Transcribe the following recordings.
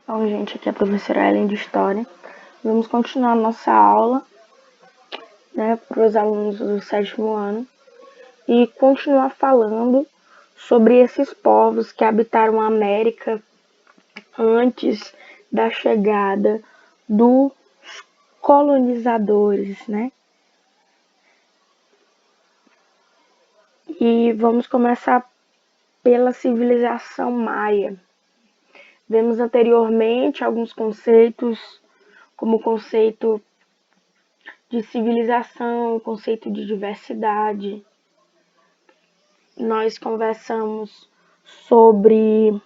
Bom, gente, aqui é a professora Ellen de História. Vamos continuar a nossa aula, para os alunos do 7º ano e continuar falando sobre esses povos que habitaram a América antes da chegada dos colonizadores, E vamos começar pela civilização maia. Vemos anteriormente alguns conceitos, como o conceito de civilização, o conceito de diversidade. Nós conversamos sobre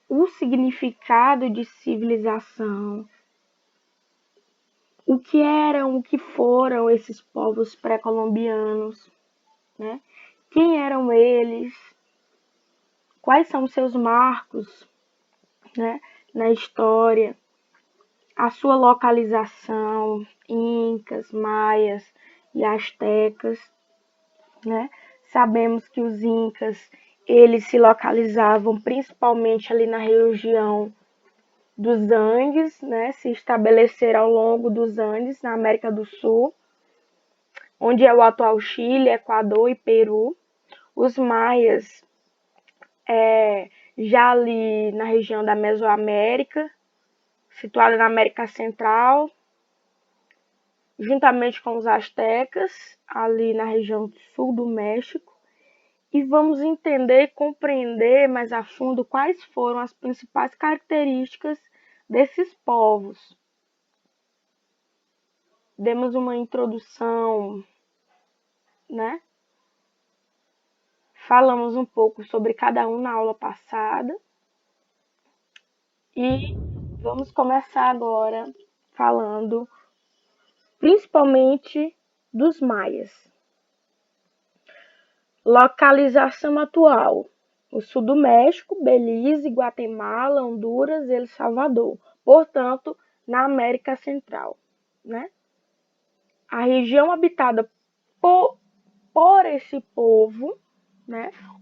o significado de civilização, o que eram, o que foram esses povos pré-colombianos, Quem eram eles, quais são seus marcos, na história, a sua localização, incas, maias e astecas, Sabemos que os incas, eles se localizavam principalmente ali na região dos Andes, se estabeleceram ao longo dos Andes, na América do Sul, onde é o atual Chile, Equador e Peru. Os maias, já ali na região da Mesoamérica, situada na América Central, juntamente com os astecas, ali na região sul do México. E vamos entender e compreender mais a fundo quais foram as principais características desses povos. Demos uma introdução, Falamos um pouco sobre cada um na aula passada. E vamos começar agora falando principalmente dos maias. Localização atual: o sul do México, Belize, Guatemala, Honduras e El Salvador. Portanto, na América Central, A região habitada por esse povo,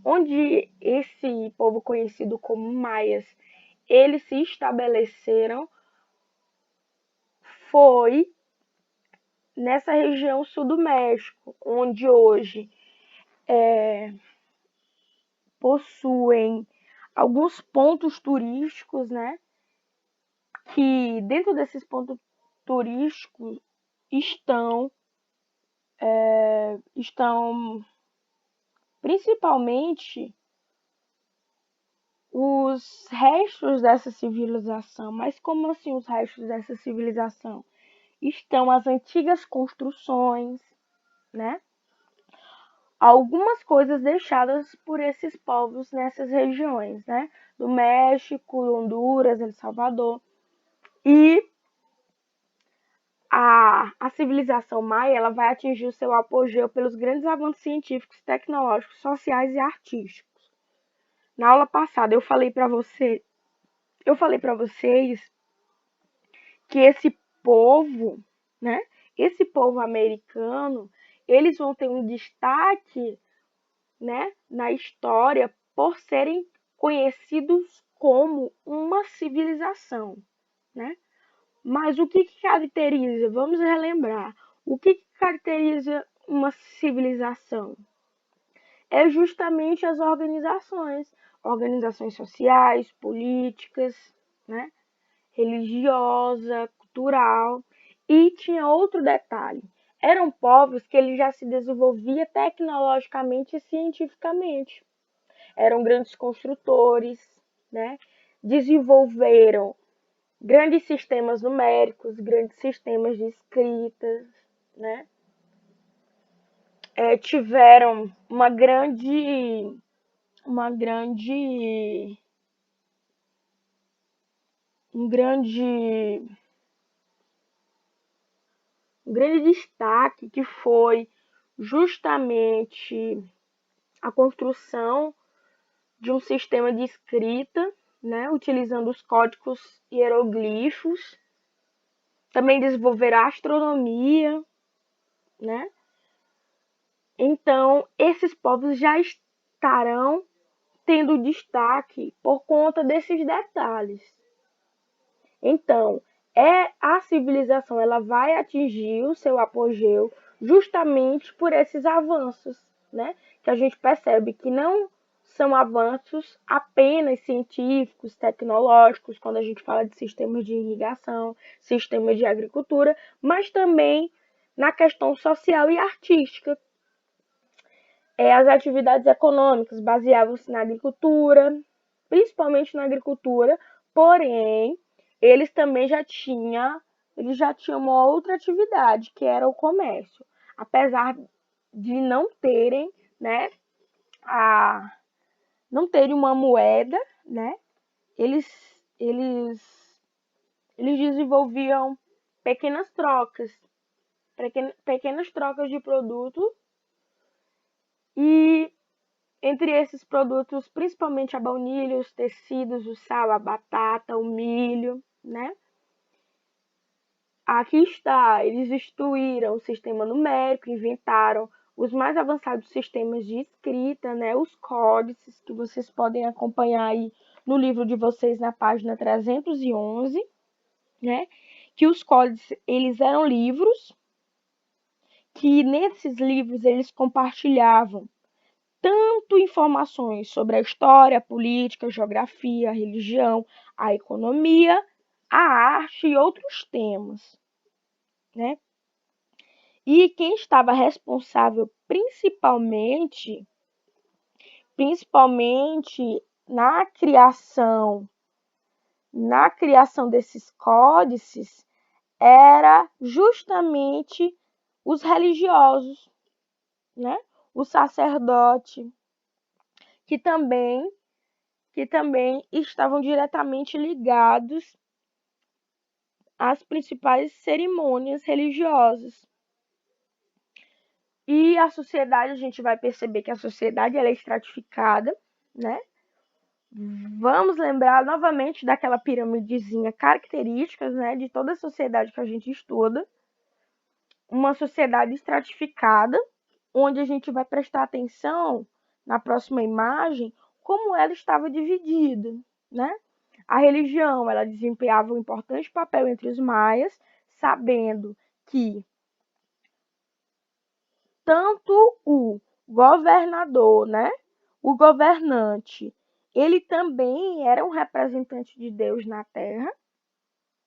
onde esse povo conhecido como maias, eles se estabeleceram, foi nessa região sul do México, onde hoje possuem alguns pontos turísticos, que dentro desses pontos turísticos estão principalmente os restos dessa civilização. Mas como assim os restos dessa civilização? Estão as antigas construções, Algumas coisas deixadas por esses povos nessas regiões, Do México, Honduras, El Salvador. E a civilização maia, ela vai atingir o seu apogeu pelos grandes avanços científicos, tecnológicos, sociais e artísticos. Na aula passada eu falei para vocês que esse povo, esse povo americano, eles vão ter um destaque, na história por serem conhecidos como uma civilização, Mas o que caracteriza? Vamos relembrar. O que caracteriza uma civilização? É justamente as organizações sociais, políticas, religiosa, cultural. E tinha outro detalhe: eram povos que eles já se desenvolviam tecnologicamente e cientificamente. Eram grandes construtores, desenvolveram grandes sistemas numéricos, grandes sistemas de escrita, tiveram um grande destaque, que foi justamente a construção de um sistema de escrita, utilizando os códigos hieroglifos. Também desenvolveram a astronomia, Então, esses povos já estarão tendo destaque por conta desses detalhes. Então, a civilização ela vai atingir o seu apogeu justamente por esses avanços, né? Que a gente percebe que não são avanços apenas científicos, tecnológicos, quando a gente fala de sistemas de irrigação, sistemas de agricultura, mas também na questão social e artística. As atividades econômicas baseavam-se na agricultura, principalmente na agricultura, porém, eles já tinham uma outra atividade, que era o comércio. Apesar de não terem, né, não terem uma moeda, né, eles, eles, eles desenvolviam pequenas trocas, pequenas trocas de produto e entre esses produtos, principalmente a baunilha, os tecidos, o sal, a batata, o milho, né? Aqui está, eles instruíram o sistema numérico, inventaram os mais avançados sistemas de escrita, né? Os códices, que vocês podem acompanhar aí no livro de vocês na página 311, né? Que os códices, eles eram livros, que nesses livros eles compartilhavam tanto informações sobre a história, a política, a geografia, a religião, a economia, a arte e outros temas, né? E quem estava responsável principalmente na criação desses códices era justamente os religiosos, né? O sacerdote, que também estavam diretamente ligados às principais cerimônias religiosas. E a sociedade, a gente vai perceber que a sociedade ela é estratificada, né? Vamos lembrar novamente daquela piramidezinha característica, né, de toda a sociedade que a gente estuda. Uma sociedade estratificada, onde a gente vai prestar atenção na próxima imagem como ela estava dividida, né? A religião, ela desempenhava um importante papel entre os maias, sabendo que tanto o governador, né, o governante, ele também era um representante de Deus na Terra,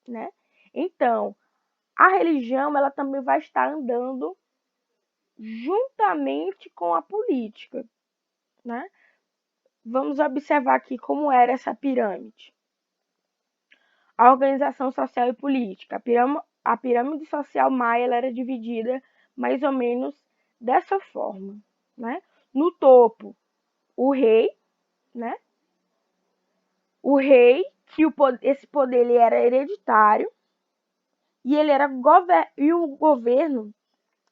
né? Então, a religião, ela também vai estar andando juntamente com a política, né? Vamos observar aqui como era essa pirâmide. A organização social e política. A pirâmide social maia ela era dividida mais ou menos dessa forma, né? No topo, o rei, né? O rei, que esse poder ele era hereditário, e ele era e o governo,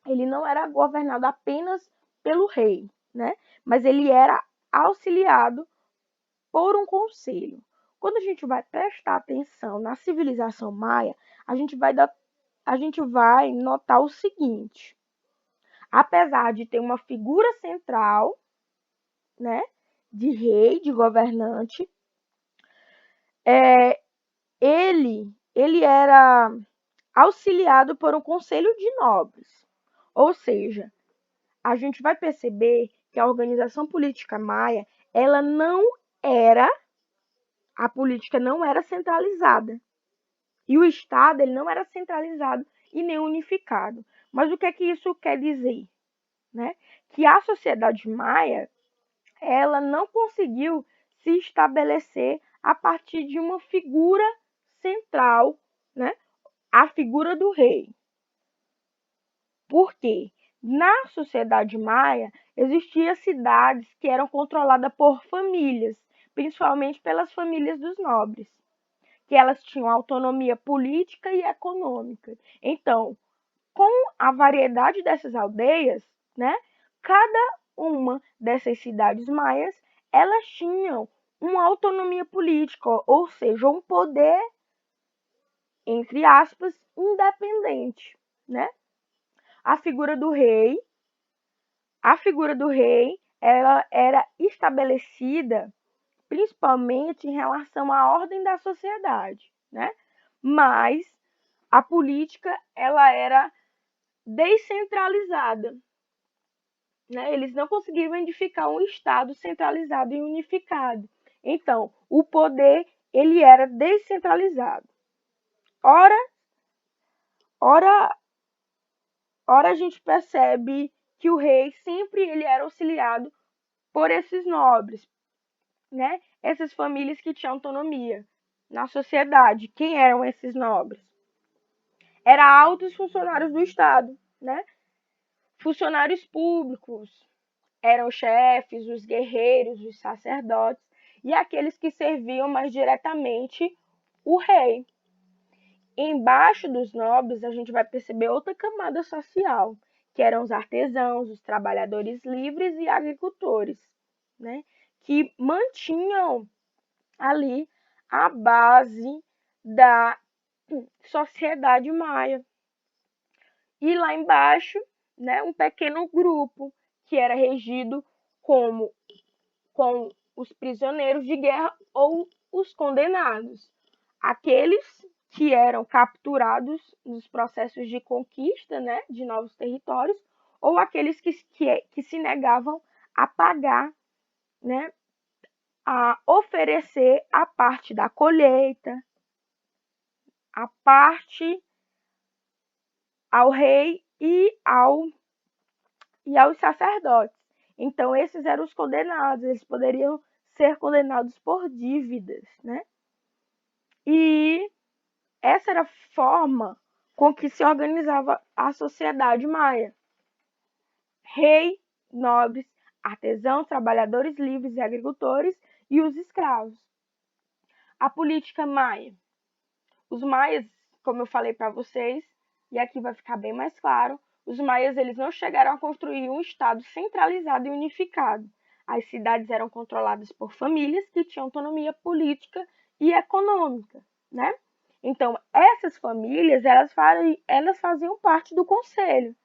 ele não era governado apenas pelo rei, né? Mas ele era auxiliado por um conselho. Quando a gente vai prestar atenção na civilização maia, a gente vai notar o seguinte: apesar de ter uma figura central, né, de rei, de governante, ele era auxiliado por um conselho de nobres. Ou seja, a gente vai perceber que a organização política maia, a política não era centralizada. E o Estado ele não era centralizado e nem unificado. Mas o que é que isso quer dizer? Né? Que a sociedade maia ela não conseguiu se estabelecer a partir de uma figura central, né? A figura do rei. Por quê? Na sociedade maia, existiam cidades que eram controladas por famílias, principalmente pelas famílias dos nobres, que elas tinham autonomia política e econômica. Então, com a variedade dessas aldeias, né, cada uma dessas cidades maias, elas tinham uma autonomia política, ou seja, um poder, entre aspas, independente, né? A figura do rei, ela era estabelecida principalmente em relação à ordem da sociedade, né? Mas a política ela era descentralizada, né? Eles não conseguiram edificar um estado centralizado e unificado. Então, o poder ele era descentralizado. Ora, ora, ora a gente percebe que o rei sempre ele era auxiliado por esses nobres, né? Essas famílias que tinham autonomia na sociedade. Quem eram esses nobres? Eram altos funcionários do Estado, né? Funcionários públicos, eram os chefes, os guerreiros, os sacerdotes e aqueles que serviam mais diretamente o rei. Embaixo dos nobres, a gente vai perceber outra camada social, que eram os artesãos, os trabalhadores livres e agricultores, né? Que mantinham ali a base da sociedade maia. E lá embaixo, né, um pequeno grupo que era regido com os prisioneiros de guerra ou os condenados, aqueles que eram capturados nos processos de conquista, né, de novos territórios, ou aqueles que se negavam a pagar, né, a oferecer a parte da colheita, a parte ao rei e aos sacerdotes. Então, esses eram os condenados, eles poderiam ser condenados por dívidas, né? E essa era a forma com que se organizava a sociedade maia. Rei, nobres, artesãos, trabalhadores livres e agricultores e os escravos. A política maia. Os maias, como eu falei para vocês, e aqui vai ficar bem mais claro, os maias eles não chegaram a construir um estado centralizado e unificado. As cidades eram controladas por famílias que tinham autonomia política e econômica, né? Então, essas famílias, elas faziam parte do conselho,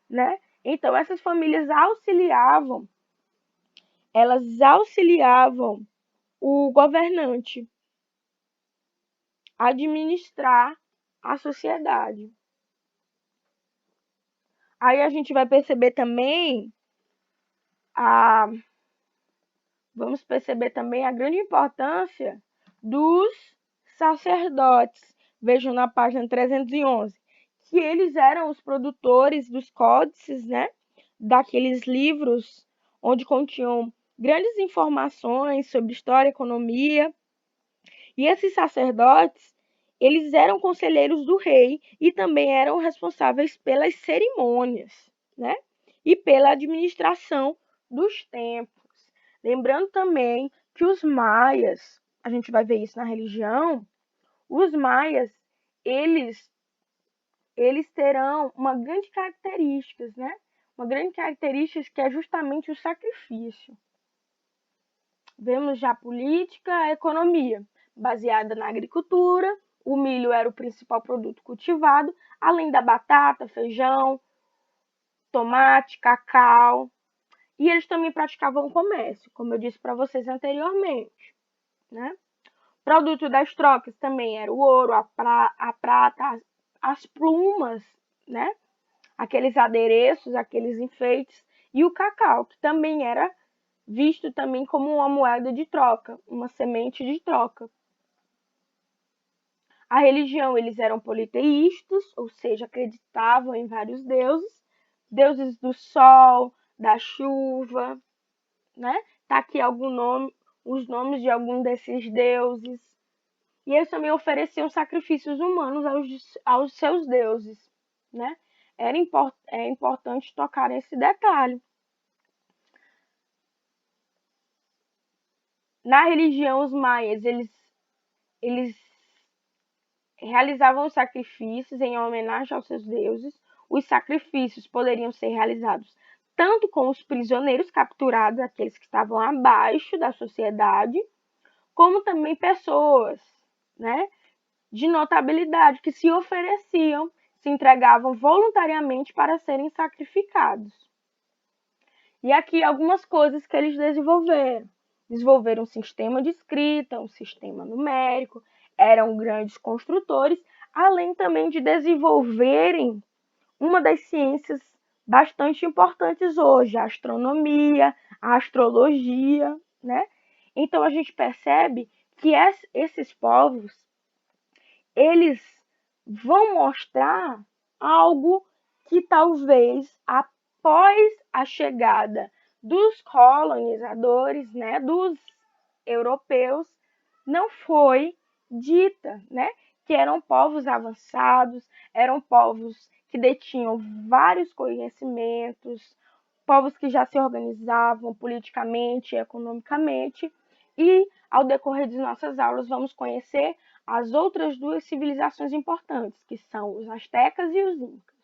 né? Então, essas famílias elas auxiliavam o governante a administrar a sociedade. Aí a gente vai perceber também vamos perceber também a grande importância dos sacerdotes. Vejam na página 311, que eles eram os produtores dos códices, né? Daqueles livros onde continham grandes informações sobre história, economia. E esses sacerdotes, eles eram conselheiros do rei e também eram responsáveis pelas cerimônias, né? E pela administração dos templos. Lembrando também que os maias, a gente vai ver isso na religião, os maias, eles terão uma grande característica, né? Uma grande característica que é justamente o sacrifício. Vemos já a política, a economia, baseada na agricultura, o milho era o principal produto cultivado, além da batata, feijão, tomate, cacau. E eles também praticavam o comércio, como eu disse para vocês anteriormente, né? Produto das trocas também era o ouro, a prata, as plumas, né? Aqueles adereços, aqueles enfeites, e o cacau, que também era visto também como uma moeda de troca, uma semente de troca. A religião, eles eram politeístas, ou seja, acreditavam em vários deuses, deuses do sol, da chuva, né? Tá aqui os nomes de algum desses deuses. E eles também ofereciam sacrifícios humanos aos seus deuses, né? É importante tocar nesse detalhe. Na religião, os maias, eles realizavam os sacrifícios em homenagem aos seus deuses. Os sacrifícios poderiam ser realizados tanto com os prisioneiros capturados, aqueles que estavam abaixo da sociedade, como também pessoas, né, de notabilidade que se ofereciam, se entregavam voluntariamente para serem sacrificados. E aqui algumas coisas que eles desenvolveram. Desenvolveram um sistema de escrita, um sistema numérico, eram grandes construtores, além também de desenvolverem uma das ciências bastante importantes hoje, a astronomia, a astrologia, né? Então a gente percebe que esses povos, eles vão mostrar algo que talvez após a chegada dos colonizadores, né, dos europeus, não foi dita, né, que eram povos avançados, eram povos que detinham vários conhecimentos, povos que já se organizavam politicamente e economicamente, e ao decorrer de nossas aulas vamos conhecer as outras duas civilizações importantes, que são os astecas e os incas.